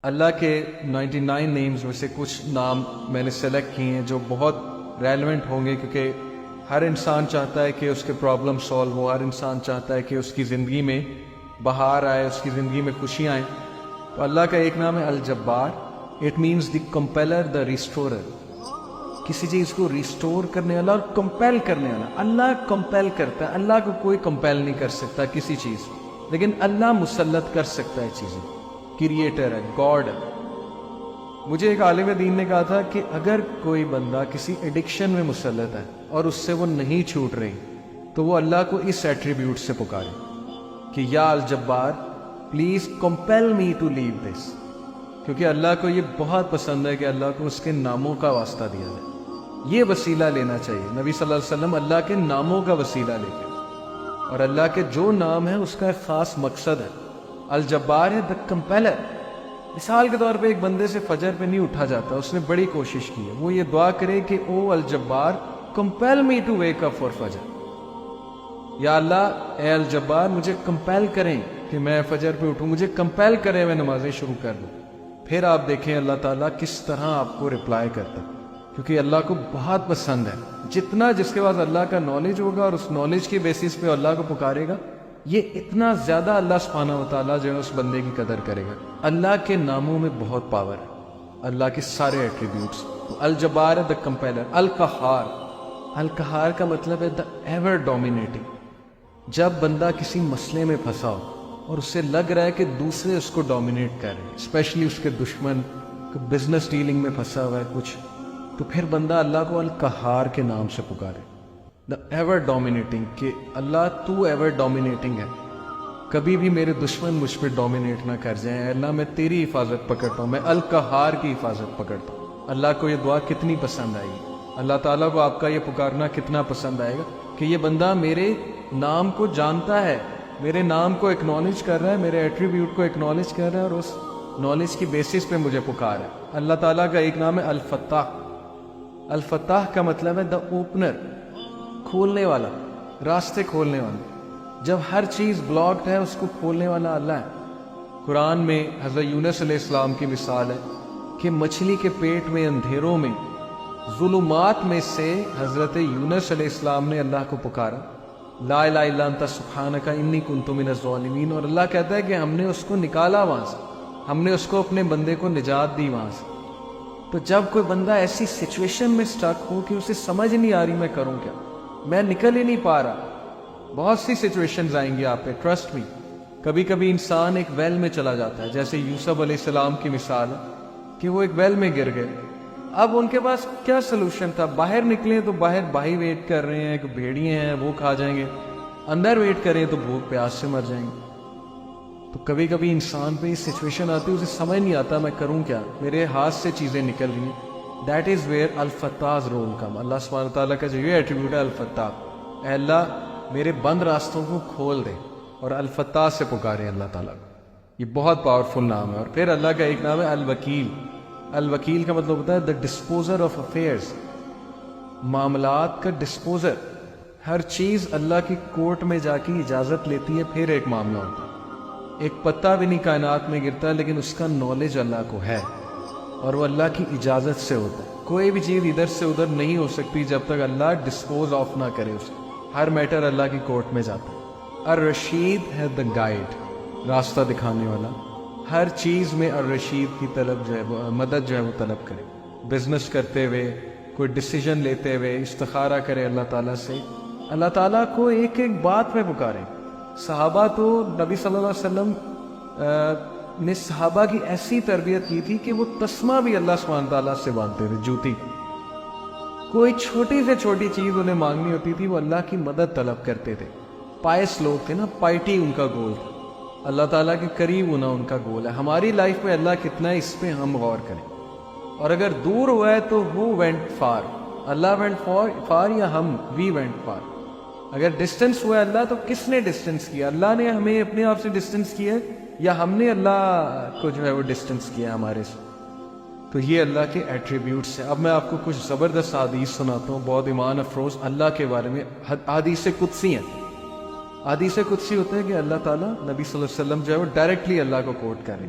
اللہ کے 99 نیمز میں سے کچھ نام میں نے سلیکٹ کیے ہیں جو بہت ریلیونٹ ہوں گے، کیونکہ ہر انسان چاہتا ہے کہ اس کے پرابلم سولو ہو، ہر انسان چاہتا ہے کہ اس کی زندگی میں بہار آئے، اس کی زندگی میں خوشیاں آئیں۔ تو اللہ کا ایک نام ہے الجبار۔ اٹ مینز دی کمپیلر، دا ریسٹورر، کسی چیز کو ریسٹور کرنے والا اور کمپیل کرنے والا۔ اللہ کمپیل کرتا ہے، اللہ کو کوئی کمپیل نہیں کر سکتا کسی چیز، لیکن اللہ مسلط کر سکتا ہے چیزیں۔ کریٹر ہے، گاڈ ہے۔ مجھے ایک عالم دین نے کہا تھا کہ اگر کوئی بندہ کسی ایڈکشن میں مسلط ہے اور اس سے وہ نہیں چھوٹ رہی، تو وہ اللہ کو اس ایٹریبیوٹ سے پکارے کہ یا الجبار پلیز کمپیل می ٹو لیو دس، کیونکہ اللہ کو یہ بہت پسند ہے کہ اللہ کو اس کے ناموں کا واسطہ دیا جائے۔ یہ وسیلہ لینا چاہیے۔ نبی صلی اللہ علیہ وسلم اللہ کے ناموں کا وسیلہ لے کے، اور اللہ کے جو نام ہے اس کا ایک خاص مقصد ہے۔ الجبار ہے، دا کمپیلر۔ مثال کے طور پہ ایک بندے سے فجر پہ نہیں اٹھا جاتا، اس نے بڑی کوشش کی ہے، وہ یہ دعا کرے کہ او الجبار compel me to wake up for فجر، یا اللہ اے الجبار مجھے کمپیل کریں کہ میں فجر پہ اٹھوں، مجھے کمپیل کریں میں نمازیں شروع کر دوں۔ پھر آپ دیکھیں اللہ تعالیٰ کس طرح آپ کو رپلائی کرتا ہے، کیونکہ اللہ کو بہت پسند ہے۔ جتنا جس کے پاس اللہ کا نالج ہوگا اور اس نالج کی بیسس پہ اللہ کو پکارے گا، یہ اتنا زیادہ اللہ سبحانہ و تعالیٰ جو ہے اس بندے کی قدر کرے گا۔ اللہ کے ناموں میں بہت پاور ہے، اللہ کے سارے ایٹریبیوٹس۔ الجبار ہے، دا کمپیلر۔ القہار، القہار کا مطلب ہے دا ایور ڈومینیٹنگ۔ جب بندہ کسی مسئلے میں پھنسا ہو اور اسے لگ رہا ہے کہ دوسرے اس کو ڈومینیٹ کر رہے ہیں، اسپیشلی اس کے دشمن، بزنس ڈیلنگ میں پھنسا ہوا ہے کچھ، تو پھر بندہ اللہ کو القہار کے نام سے پکارے، دا ایور ڈومینیٹنگ، کہ اللہ تو ایور ڈومینیٹنگ ہے، کبھی بھی میرے دشمن مجھ پہ ڈومینیٹ نہ کر جائیں۔ اللہ میں تیری حفاظت پکڑتا ہوں، میں القہار کی حفاظت پکڑتا ہوں۔ اللہ کو یہ دعا کتنی پسند آئی گی، اللہ تعالیٰ کو آپ کا یہ پکارنا کتنا پسند آئے گا کہ یہ بندہ میرے نام کو جانتا ہے، میرے نام کو اکنالج کر رہا ہے، میرے ایٹریبیوٹ کو اکنالج کر رہا ہے، اور اس نالج کی بیسس پہ مجھے پکار ہے۔ اللہ تعالیٰ کا ایک نام ہے الفتاح۔ الفتاح کا مطلب ہے دا اوپنر، کھولنے والا، راستے کھولنے والا۔ جب ہر چیز بلاکڈ ہے اس کو کھولنے والا اللہ ہے۔ قرآن میں حضرت یونس علیہ السلام کی مثال ہے کہ مچھلی کے پیٹ میں اندھیروں میں، ظلمات میں سے حضرت یونس علیہ السلام نے اللہ کو پکارا، لا الہ الا انت سبحانک انی کنت من الظالمین، اور اللہ کہتا ہے کہ ہم نے اس کو نکالا وہاں سے، ہم نے اس کو اپنے بندے کو نجات دی وہاں سے۔ تو جب کوئی بندہ ایسی سچویشن میں سٹک ہو کہ اسے سمجھ نہیں آ رہی میں کروں کیا، میں نکل ہی نہیں پا رہا، بہت سی سچویشنز آئیں گی آپ پہ، ٹرسٹ می۔ کبھی کبھی انسان ایک ویل میں چلا جاتا ہے، جیسے یوسف علیہ السلام کی مثال ہے کہ وہ ایک ویل میں گر گئے۔ اب ان کے پاس کیا سلوشن تھا؟ باہر نکلیں تو باہر بھائی ویٹ کر رہے ہیں، بھیڑیے ہیں وہ کھا جائیں گے، اندر ویٹ کریں تو بھوک پیاس سے مر جائیں گے۔ تو کبھی کبھی انسان پہ یہ سچویشن آتی ہے، اسے سمجھ نہیں آتا میں کروں کیا، میرے ہاتھ سے چیزیں نکل رہی ہیں۔ That is where al-Fattah role کم۔ اللہ سبحانہ تعالیٰ کا جو یہ ایٹریبیوٹ ہے الفتاح، اے اللہ میرے بند راستوں کو کھول دے، اور الفتاح سے پکارے اللہ تعالیٰ کو۔ یہ بہت پاورفل نام ہے۔ اور پھر اللہ کا ایک نام ہے الوکیل۔ الوکیل کا مطلب ہوتا ہے دا ڈسپوزر آف افیئرز، معاملات کا ڈسپوزر۔ ہر چیز اللہ کی کورٹ میں جا کے اجازت لیتی ہے، پھر ایک معاملہ ہوتا ہے۔ ایک پتا بھی نہیں کائنات میں گرتا، لیکن اس کا نالج اللہ کو ہے، اور وہ اللہ کی اجازت سے ہوتا ہے۔ کوئی بھی چیز ادھر سے ادھر نہیں ہو سکتی جب تک اللہ ڈسپوز آف نہ کرے اسے۔ ہر میٹر اللہ کی کورٹ میں جاتا ہے۔ الرشید ہے دا گائیڈ، راستہ دکھانے والا۔ ہر چیز میں الرشید کی طلب جو ہے وہ مدد جو ہے وہ طلب کرے۔ بزنس کرتے ہوئے، کوئی ڈیسیجن لیتے ہوئے استخارہ کرے اللہ تعالیٰ سے، اللہ تعالیٰ کو ایک ایک بات میں پکارے۔ صحابہ تو نبی صلی اللہ علیہ وسلم نے صحابہ کی ایسی تربیت کی تھی کہ وہ تسمہ بھی اللہ سبحانہ تعالیٰ سے باندھتے تھے، جوتی۔ کوئی چھوٹی سے چھوٹی چیز انہیں مانگنی ہوتی تھی، وہ اللہ کی مدد طلب کرتے تھے۔ پائس لوگ تھے نا، پائٹی ان کا گول تھا، اللہ تعالیٰ کے قریب ہونا ان کا گول ہے۔ ہماری لائف میں اللہ کتنا ہے اس پہ ہم غور کریں، اور اگر دور ہوا ہے تو who went far، Allah went far یا ہم we went far۔ اگر ڈسٹنس ہوا ہے اللہ تو کس نے ڈسٹنس کیا؟ اللہ نے ہمیں اپنے آپ سے ڈسٹنس کیا ہے، یا ہم نے اللہ کو جو ہے وہ ڈسٹنس کیا ہمارے سے؟ تو یہ اللہ کے ایٹریبیوٹس ہیں۔ اب میں آپ کو کچھ زبردست حدیث سناتا ہوں، بہت ایمان افروز اللہ کے بارے میں۔ حدیث قدسی ہیں۔ حدیث قدسی ہوتا ہے کہ اللہ تعالیٰ، نبی صلی اللہ علیہ وسلم جو ہے وہ ڈائریکٹلی اللہ کو کوٹ کریں